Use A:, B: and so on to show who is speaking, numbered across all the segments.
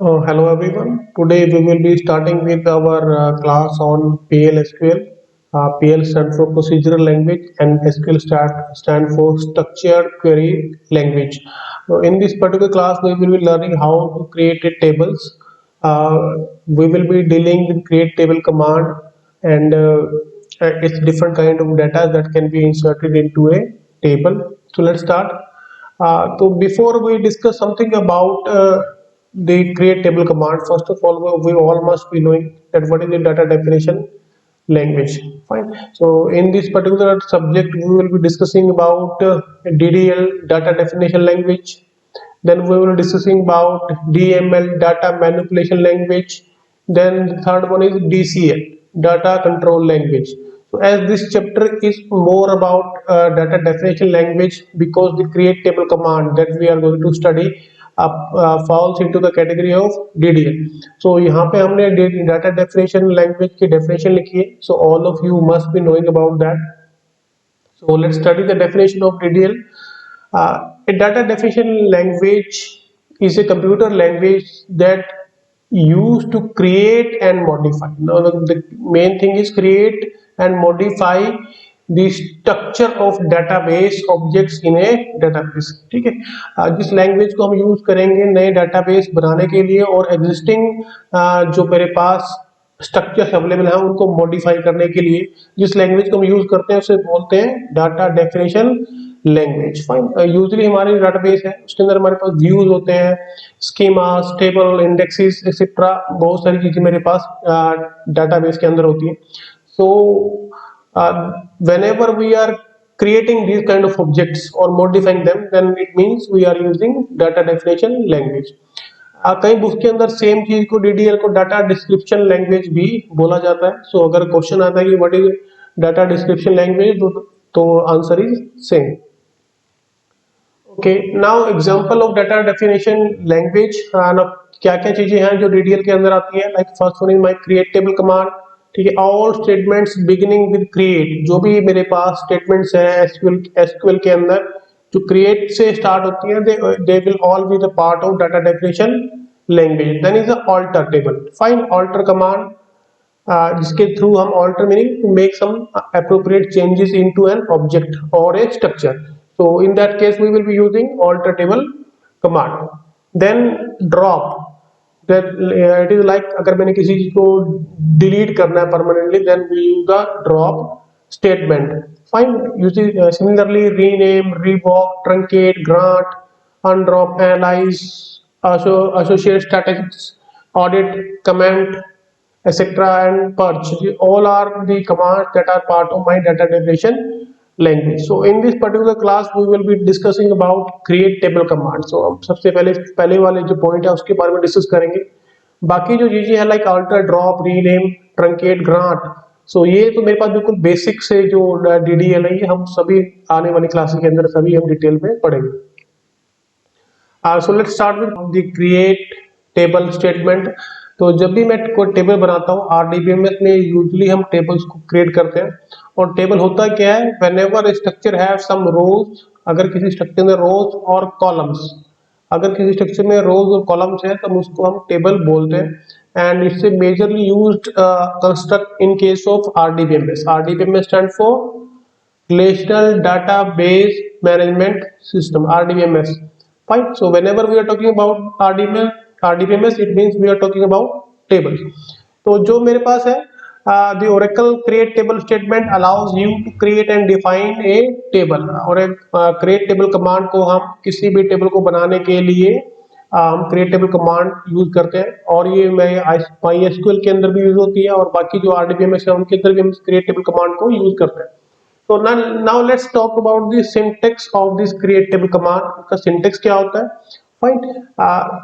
A: Hello everyone. Today we will be starting with our class on PL/SQL. PL stands for Procedural Language and SQL stand for Structured Query Language. In this particular class, we will be learning how to create tables. Uh, we will be dealing with create table command and its different kind of data that can be inserted into a table. So let's start. So before we discuss something about the create table command, first of all, we all must be knowing that what is the data definition language. Fine. So in this particular subject, we will be discussing about DDL data definition language. Then we will be discussing about DML data manipulation language. Then the third one is DCL data control language. So as this chapter is more about data definition language, because the create table command that we are going to study falls into the category of DDL. So यहाँ पे हमने data definition language की definition लिखी है. So all of you must be knowing about that. So let's study the definition of DDL. A data definition language is a computer language that used to create and modify. Now the main thing is create and modify the structure of database objects in a database. ठीक है. जिस language को हम use करेंगे नए database बनाने के लिए और एग्जिस्टिंग जो मेरे पास स्ट्रक्चर्स अवेलेबल हैं उनको मॉडिफाई करने के लिए जिस लैंग्वेज को हम यूज करते हैं उसे बोलते हैं data definition language. Fine. Usually हमारे डाटाबेस है उसके अंदर हमारे पास व्यूज होते हैं, स्कीमास, टेबल, इंडेक्सेस एक्सेट्रा, बहुत सारी चीजें मेरे पास डाटाबेस के अंदर होती हैं. सो whenever we are creating these kind of objects or modifying them, then it means we are using data definition language. कई बुक के अंदर सेम चीज को डीडीएल को डाटा डिस्क्रिप्शन लैंग्वेज भी बोला जाता है. सो अगर क्वेश्चन आता है कि what is data description language, तो answer is same. Okay, now example of data definition language. क्या क्या चीजें हैं जो डीडीएल के अंदर आती है. Like first one is my create table command. ठीक है. All statements beginning with create, जो भी मेरे पास स्टेटमेंट्स है एसक्यूएल के अंदर जो क्रिएट से स्टार्ट होती है, they will all be the part of data definition language. Then is alter table. Fine. Alter command जिसके थ्रू हम alter meaning to make some appropriate changes into an object or a structure. So in that case we will be using alter table command. Then drop, that it is like अगर मैंने किसी चीज को delete करना है permanently, then we use the drop statement. Fine. Similarly rename, revoke, truncate, grant, undrop, analyze, associate statistics, audit, comment, etc. and purge. All are the commands that are part of my data definition language. So in this particular class we will be discussing about create table command. So हम सबसे पहले वाले जो point है उसके बारे में discuss करेंगे. बाकी जो चीजें हैं like alter, drop, rename, truncate, grant, so ये तो मेरे पास बिल्कुल बेसिक से जो डीडीएल है ये हम सभी आने वाली क्लासेस के अंदर सभी हम डिटेल में पढ़ेंगे. So let's start with the create table statement. तो जब भी मैं कोई टेबल बनाता हूँ आरडीबीएमएस में यूजुअली हम टेबल्स को क्रिएट करते हैं. और टेबल होता क्या है, व्हेनेवर स्ट्रक्चर हैव सम रोज, अगर किसी स्ट्रक्चर में रोज और कॉलम्स, अगर किसी स्ट्रक्चर में रोज और कॉलम्स है तो उसको हम टेबल बोलते हैं. And it's majorly used construct in case of RDBMS. RDBMS stand for relational database management system, RDBMS. Fine. So whenever we are talking about RDBMS, it means we are talking about tables. तो जो मेरे पास है, the Oracle create table statement allows you to create and define a table. और एक create table command को हम किसी भी टेबल को बनाने के लिए हम create table command यूज करते हैं. और ये MySQL के अंदर भी यूज होती है और बाकी जो RDBMS है उनके अंदर भी हम create table command को यूज करते हैं. तो now let's talk about the syntax of this create table command. का syntax क्या होता है. फाइन.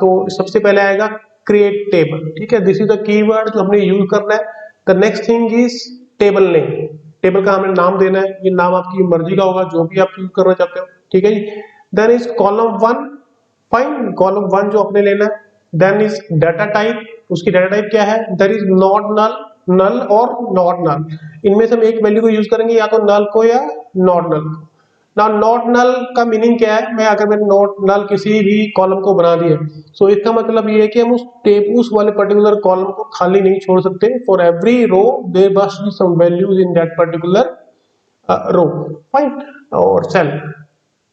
A: तो सबसे पहले आएगा create table. ठीक है. दिस इज द कीवर्ड जो हमने यूज करना है. The next thing is table name. Table का हमें नाम देना है. ये नाम आपकी मर्जी का होगा जो भी आप यूज करना चाहते हो. ठीक है जी. Then is column 1. Fine. Column 1 जो आपने लेना है. Then is data type. उसकी डाटा टाइप क्या है. There is not null, null और नॉट नल. इनमें से हम एक वैल्यू को यूज करेंगे, या तो नल को या नॉट नल को. ना नॉट नल का मीनिंग क्या है, मैं अगर मैंने नॉट नल किसी भी कॉलम को बना दिया, सो इसका मतलब ये है कि हम उस वाले पर्टिकुलर कॉलम को खाली नहीं छोड़ सकते। For every row there must be some values in that particular row, fine, और सेल।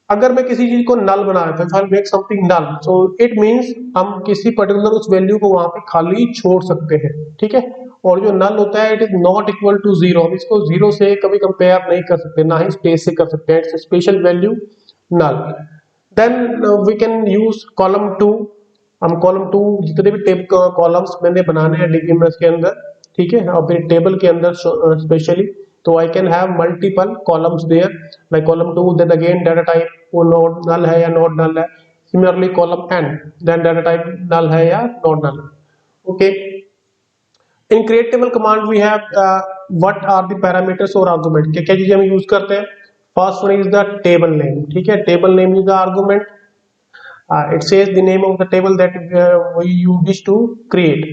A: अगर मैं किसी चीज को नल बना रहा था, make something null, so it means हम किसी पर्टिकुलर उस वैल्यू को वहां पे खाली छोड़ सकते हैं, ठीक है। और जो नल होता है it is not equal to zero, हम इसको जीरो से कभी कंपेयर नहीं कर सकते, ना ही स्पेस से कर सकते हैं, it's special value null. Then we can use column two. हम कॉलम टू जितने भी कॉलम्स मैंने बनाने हैं डीबीएमएस के अंदर, ठीक है, और फिर टेबल के अंदर स्पेशली, तो I can have multiple columns there, like column two, then again data type वो नॉट नल है या नॉट नल है, similarly column N, then data type null है या not null, okay. In create table command we have what are the parameters और argument, क्या क्या चीजें हम यूज करते हैं। First one is the table name, ठीक है, table name is the argument, it says the name of the table that you wish to create.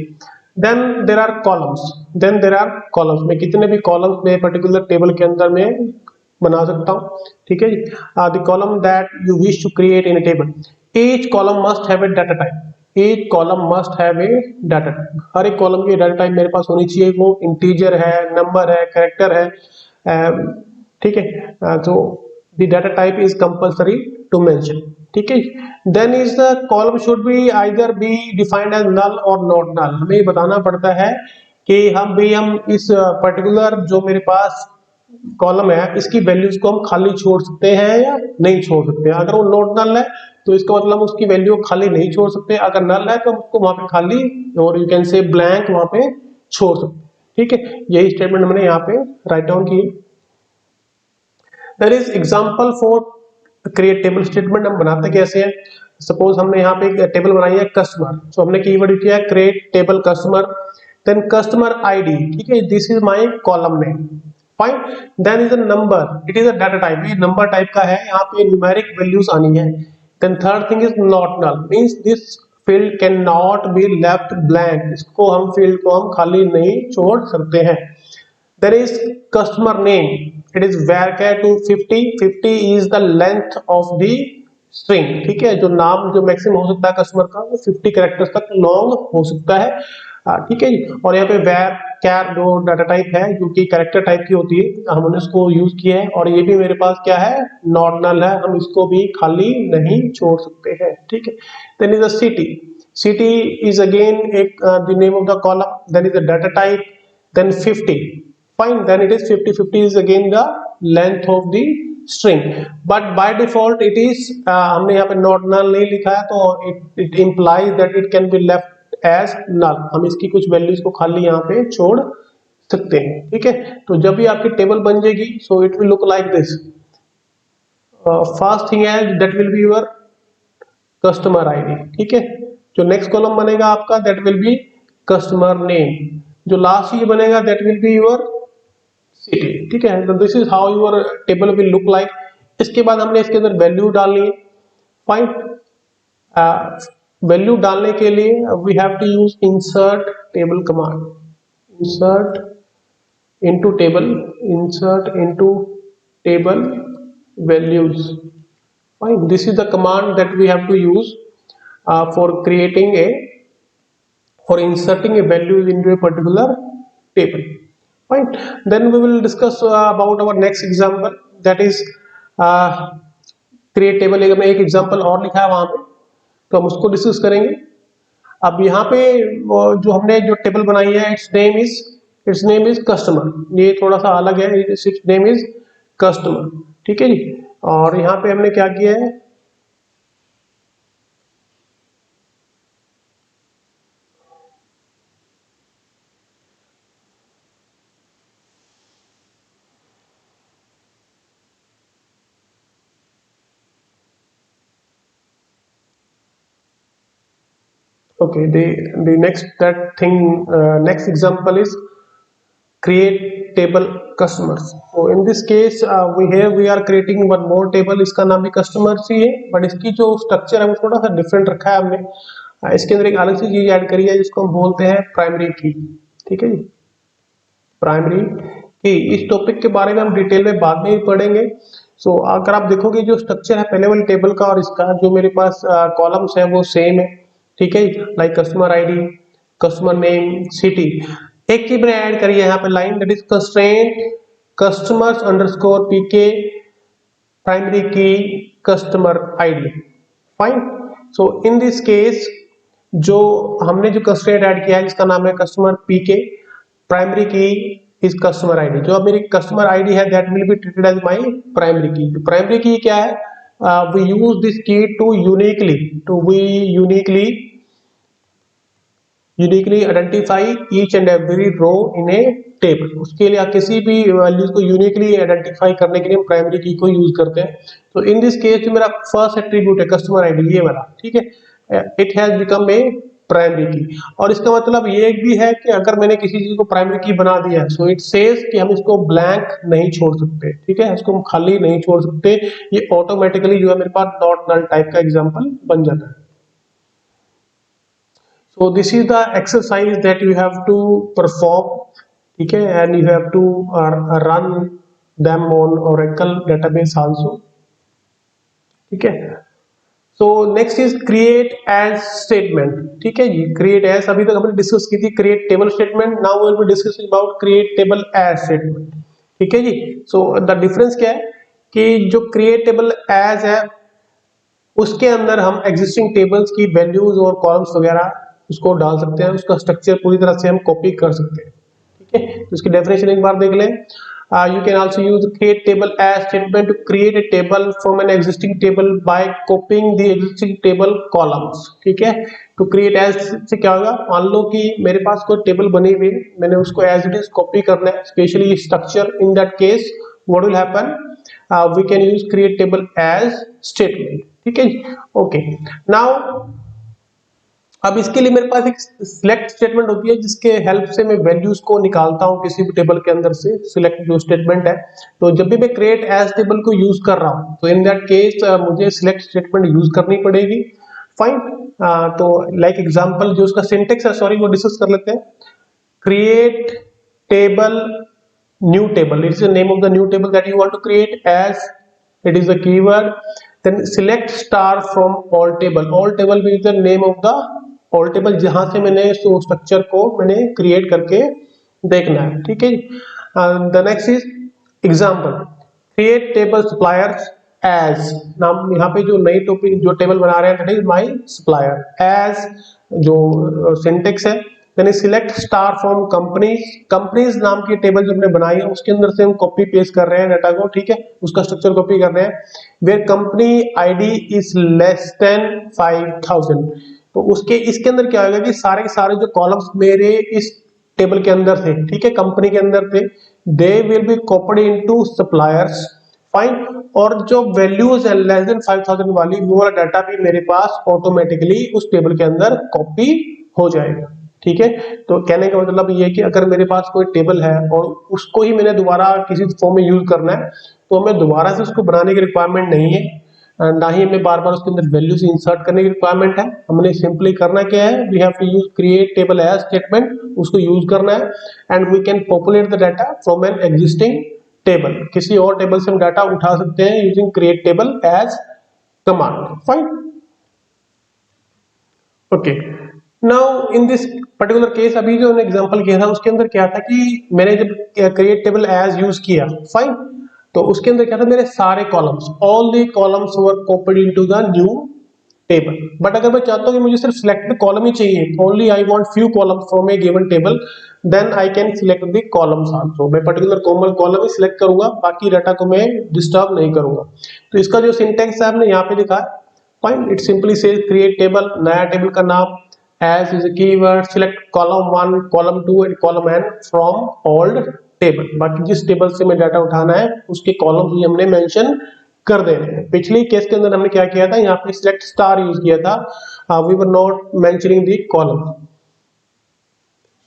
A: Then there are columns, मैं कितने भी columns में particular table के अंदर में बना सकता हूँ, ठीक है। the column that you wish to create in a table, each column must have a data type, each column must have a data type, हर एक column की data type मेरे पास होनी चाहिए, वो integer है, number है, character है, ठीक है। तो the data type is compulsory to mention, ठीक है। Then is the column should be either be defined as null और नॉट नल, हमें ये बताना पड़ता है कि हम इस पर्टिकुलर जो मेरे पास कॉलम है इसकी वैल्यूज को हम खाली छोड़ सकते हैं या नहीं छोड़ सकते हैं। अगर वो नॉट नल है तो इसका मतलब उसकी वैल्यू खाली नहीं छोड़ सकते, अगर नल है तो हम उसको वहां पे खाली, और यू कैन से ब्लैंक वहां पे छोड़ सकते, ठीक है। यही स्टेटमेंट हमने यहाँ पे राइट डाउन की। There is example for create table statement, हम बनाते कैसे हैं। सपोज हमने यहाँ पे एक टेबल बनाई है कस्टमर, सो हमने कीवर्ड किया है create table customer, then customer ID, ठीक है, this is my column name, fine. Then is a number, it is a data type, ये नंबर टाइप का है, यहाँ पे न्यूमेरिक वैल्यूज आनी है। Then third thing is not null, means this field can not be left blank, इसको हम field को हम खाली नहीं छोड़ सकते हैं। There is customer name, it is varchar to 50, 50 is the length of the string, ठीक है, जो नाम जो मैक्सिमम हो सकता है कस्टमर का वो 50 कैरेक्टर्स तक लॉन्ग हो सकता है, ठीक है। और यहाँ पे var जो डाटा टाइप है जो कि कैरेक्टर टाइप की होती है, हमने उसको यूज किया है, और ये भी मेरे पास क्या है, नॉट नल है, हम इसको भी खाली नहीं छोड़ सकते हैं, ठीक है। Then is a city, city is again एक the name of the column, then is the data type, then 50, fine, then it is 50, 50 is again the length of the string, but by default it is हमने यहाँ पे not null नहीं लिखा है, तो it implies that it can be left as null, हम इसकी कुछ वैल्यूज को खाली यहाँ पे छोड़ सकते हैं, ठीक है। तो जब भी आपकी टेबल बन जाएगी, so it will look like this, first thing है that will be your customer ID, ठीक है। जो नेक्स्ट कॉलम बनेगा आपका that will be customer name, जो लास्ट ये बनेगा that will be your city, ठीक है। तो this is how your table will look like. इसके बाद हमने इसके अंदर वैल्यू डालनी है, फाइन। वैल्यू डालने के लिए we have to use insert table command, insert into table, insert into table values, fine. This is the command that we have to use for creating a, for inserting a values into a particular table, fine। Then we will discuss about our next example, that is create table। एक example और लिखा है वहां पे, तो हम उसको discuss करेंगे। अब यहाँ पे जो हमने जो टेबल बनाई है इट्स नेम इज कस्टमर, ये थोड़ा सा अलग है, इट्स नेम इज कस्टमर, ठीक है जी। और यहाँ पे हमने क्या किया है, okay, the next example is create table customers। so in this case we are creating one more table, इसका नाम भी customers ही है, बट इसकी जो स्ट्रक्चर है वो थोड़ा सा डिफरेंट रखा है हमने। इसके अंदर एक अलग सी चीज ऐड करी है जिसको हम बोलते हैं प्राइमरी की, ठीक है जी, प्राइमरी की। इस टॉपिक के बारे में हम डिटेल में बाद में ही पढ़ेंगे, सो अगर आप देखोगे जो स्ट्रक्चर है पहले वाले टेबल का और इसका, जो मेरे पास कॉलम्स है वो सेम है, ठीक है, like customer ID, customer name, city. एक चीज मैंने ऐड करी है यहाँ पे line, that is constraint customers underscore PK primary key customer ID. Fine. So in this case जो हमने जो कंस्ट्रेंट ऐड किया है जिसका नाम है customer PK, primary key is customer ID. जो अब मेरी कस्टमर आईडी है that will be treated as my primary key. Primary key क्या है, we use this key to uniquely identify each and every row in a table. उसके लिए किसी भी वैल्यूज को यूनिकली आइडेंटिफाई करने के लिए हम प्राइमरी की को यूज करते हैं। तो इन दिस केस जो मेरा फर्स्ट एट्रीब्यूट है कस्टमर आईडी ये वाला, ठीक है, it has become a primary की। और इसका मतलब ये भी है कि अगर मैंने किसी चीज को प्राइमरी की बना दिया है, सो इट सेज कि हम इसको ब्लैंक नहीं छोड़ सकते, ठीक है, इसको हम खाली नहीं छोड़ सकते। ये ऑटोमेटिकली जो है मेरे पास डॉट नल टाइप का एग्जांपल बन जाता है। So this is the exercise that you have to perform, ठीक है, and you have to run them on Oracle database also, ठीक है। So next is create as statement, ठीक है जी। create as अभी तक हमने डिस्कस की थी create table statement, now we will be discussing about create table as statement, ठीक है जी। So the difference क्या है कि जो create table as है उसके अंदर हम एग्जिस्टिंग टेबल्स की वैल्यूज और कॉलम्स वगैरह उसको डाल सकते हैं, उसका स्ट्रक्चर पूरी तरह से हम कॉपी कर सकते हैं, ठीक है। तो इसकी डेफिनेशन एक बार देख लें। You can also use create table as statement to create a table from an existing table by copying the existing table columns, ठीक है। टू क्रिएट एज से क्या होगा, मान लो कि मेरे पास कोई टेबल बनी हुई है, मैंने उसको एज इट इज कॉपी करना है, specially structure. In that case what will happen, we can use create table as statement, ठीक है जी। ओके, नाउ अब इसके लिए मेरे पास एक सिलेक्ट स्टेटमेंट होती है जिसके हेल्प से मैं वैल्यूज को निकालता हूं किसी भी टेबल के अंदर से। सिलेक्ट जो स्टेटमेंट है, तो जब भी मैं क्रिएट एज टेबल को यूज कर रहा हूं तो इन दैट केस मुझे सिलेक्ट स्टेटमेंट यूज करनी पड़ेगी। फाइन। तो लाइक एग्जांपल जो उसका सिंटेक्स है, सॉरी, वो डिस्कस कर लेते हैं। Create table new table, it is the name of the new table that you want to create, as it is the keyword. Then select star from all table is the name of the all table जहां से मैंने structure को मैंने create करके देखना है, ठीक है। The next is example, create table suppliers as. नाम यहाँ पे जो नई टॉपिक जो टेबल बना रहे हैं that is my supplier as, जो सिंटेक्स है। यानी select star from companies, companies नाम की टेबल जो हमने बनाई है उसके अंदर से हम कॉपी पेस्ट कर रहे हैं डाटा को, ठीक है, उसका स्ट्रक्चर कॉपी कर रहे हैं। Where company ID is less than 5000, तो उसके इसके अंदर क्या होगा कि सारे के सारे जो कॉलम्स मेरे इस टेबल के अंदर थे, ठीक है, कंपनी के अंदर थे, they will be copied into suppliers. Fine. और जो वैल्यूज है लेस देन 5000 वाली, वो वाला डाटा भी मेरे पास ऑटोमेटिकली उस टेबल के अंदर कॉपी हो जाएगा, ठीक है। तो कहने का मतलब ये है कि अगर मेरे पास कोई टेबल है और उसको ही मैंने दोबारा किसी फॉर्म में यूज करना है, तो हमें दोबारा से उसको बनाने की रिक्वायरमेंट नहीं है, ना ही हमें बार बार उसके अंदर वैल्यूज इंसर्ट करने की रिक्वायरमेंट है। हमने सिंपली करना क्या है, we have to use create table as statement, उसको यूज करना है, and we can populate the data from an existing table. किसी और टेबल से हम डाटा उठा सकते हैं using create table as command. Fine. Okay, now in this particular case अभी जो मैंने एग्जांपल किया था उसके अंदर क्या था कि मैंने जब क्रिएट टेबल एज यूज किया, फाइन, तो उसके अंदर क्या था, मेरे सारे columns, all the columns were copied into the new table. But अगर मैं चाहता हूं कि मुझे सिर्फ सिलेक्टेड कॉलम ही चाहिए, only I want few columns from a given table, then I can select the columns also. मैं पर्टिकुलर कॉलम ही सिलेक्ट करूंगा, बाकी डाटा को मैं डिस्टर्ब नहीं करूंगा। तो इसका जो सिंटेक्स है हमने यहाँ पे लिखा है, fine, it simply says create table, नया टेबल का नाम, as is a keyword, select column 1, column 2 and column n from old table। बाकी जिस टेबल से मैं डाटा उठाना है उसके कॉलम भी हमने मेंशन कर देने हैं। पिछली केस के अंदर हमने क्या किया था, यहाँ पे select स्टार यूज किया था, we were not mentioning the column।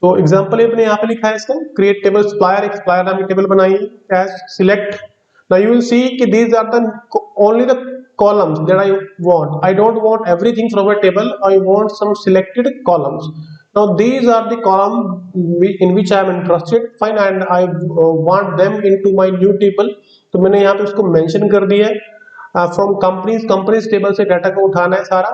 A: तो एग्जांपल अपने यहाँ पे लिखा है इसका, क्रिएट टेबल सप्लायर, एक सप्लायर नाम की टेबल बनाई as select। now you will see कि these are the only the columns that I want, I don't want everything from a table, I want some selected columns। now these are the column in which I am interested, fine, and I want them into my new table, तो मैंने यहाँ पे उसको mention कर दिया है। From companies table से data को उठाना है सारा।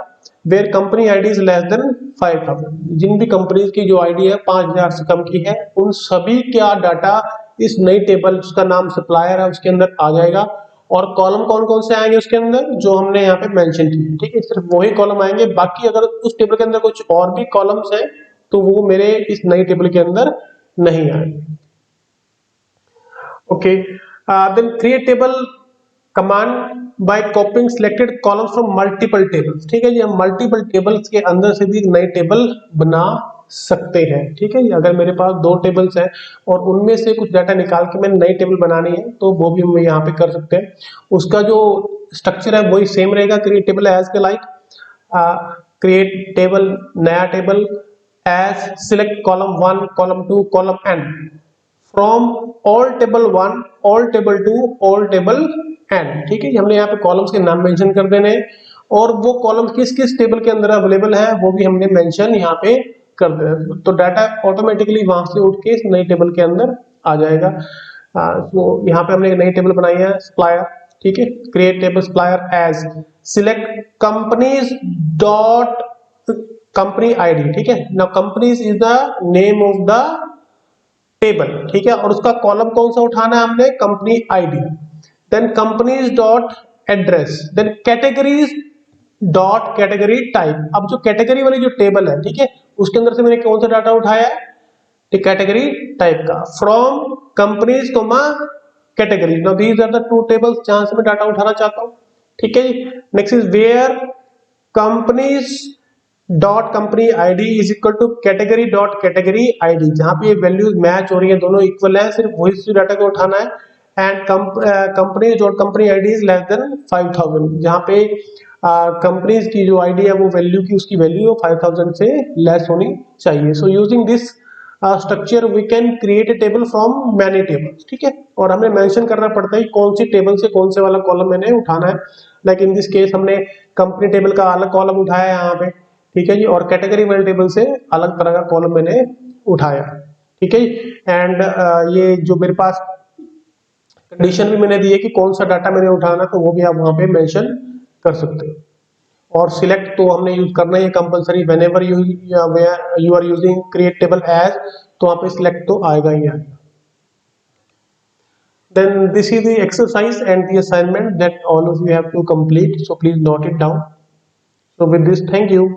A: Where company ID is less than 5000, जिन भी कंपनीज की जो आईडी है 5000 से कम की है, उन सभी का डाटा इस नई टेबल, उसका नाम सप्लायर है, उसके अंदर आ जाएगा। और कॉलम कौन कौन से आएंगे उसके अंदर, जो हमने यहाँ पे मेंशन किए, ठीक है, सिर्फ वही कॉलम आएंगे। बाकी अगर उस टेबल के अंदर कुछ और भी कॉलम्स हैं तो वो मेरे इस नई टेबल के अंदर नहीं आएंगे। Okay, then create table command by copying selected columns from multiple tables. ठीक है जी, हम मल्टीपल टेबल्स के अंदर से भी एक नई टेबल बना सकते हैं। ठीक है जी, अगर मेरे पास 2 टेबल्स हैं और उनमें से कुछ डाटा निकाल के मैंने नई टेबल बनानी है तो वो भी हम यहाँ पे कर सकते हैं। उसका जो स्ट्रक्चर है वही सेम रहेगा, क्रिएट टेबल एज के लाइक क्रिएट टेबल, नया table, as select column 1, column 2, column n from all table 1, all table 2, all table n। ठीक है, हमने यहाँ पे कॉलम्स के नाम मेंशन कर देने हैं और वो कॉलम किस किस टेबल के अंदर अवेलेबल है वो भी हमने मेंशन यहाँ पे कर देना, तो डाटा ऑटोमेटिकली वहां से उठ के इस नई टेबल के अंदर आ जाएगा। तो यहाँ पे हमने एक नई टेबल बनाई है सप्लायर। ठीक है, create table supplier as select companies dot company ID. ठीक है, now companies is the name of the table. ठीक है, और उसका कॉलम कौन सा उठाना है हमने, company ID. Then companies dot address, then categories dot category type. अब जो कैटेगरी वाली जो टेबल है, ठीक है, उसके अंदर से मैंने कौन सा डाटा उठाया है, कैटेगरी टाइप का, from companies comma category. Now these are the 2 tables जहां से मैं डाटा उठाना चाहता हूं। ठीक है जी, next is where companies dot company ID is equal to category dot category ID, जहां पे ये वैल्यूज मैच हो रही है, दोनों इक्वल है, सिर्फ वही डाटा को उठाना है। And company dot company ID is less than 5000, जहां पे कंपनीज की जो आईडी है वो वैल्यू की, उसकी वैल्यू 5000 से लेस होनी चाहिए। So using this structure we can create a table from many tables. ठीक है, और हमें मेंशन करना पड़ता है कौन सी टेबल से कौन से वाला कॉलम मैंने उठाना है। लाइक इन दिस केस हमने कंपनी टेबल का अलग कॉलम उठाया है यहाँ पे। ठीक है जी, और कैटेगरी वाले टेबल से अलग तरह का कॉलम मैंने उठाया। ठीक है, एंड ये जो मेरे पास कंडीशन भी मैंने दी है कि कौन सा डाटा मैंने उठाना, तो वो भी आप वहां पे मेंशन कर सकते हो। और सिलेक्ट तो हमने यूज करना है compulsory, whenever you are using create table as, तो वहां पे सिलेक्ट तो आएगा ही आएगा। Then this is the exercise and the assignment that all of you have to complete, so please note it down. So with this, thank you.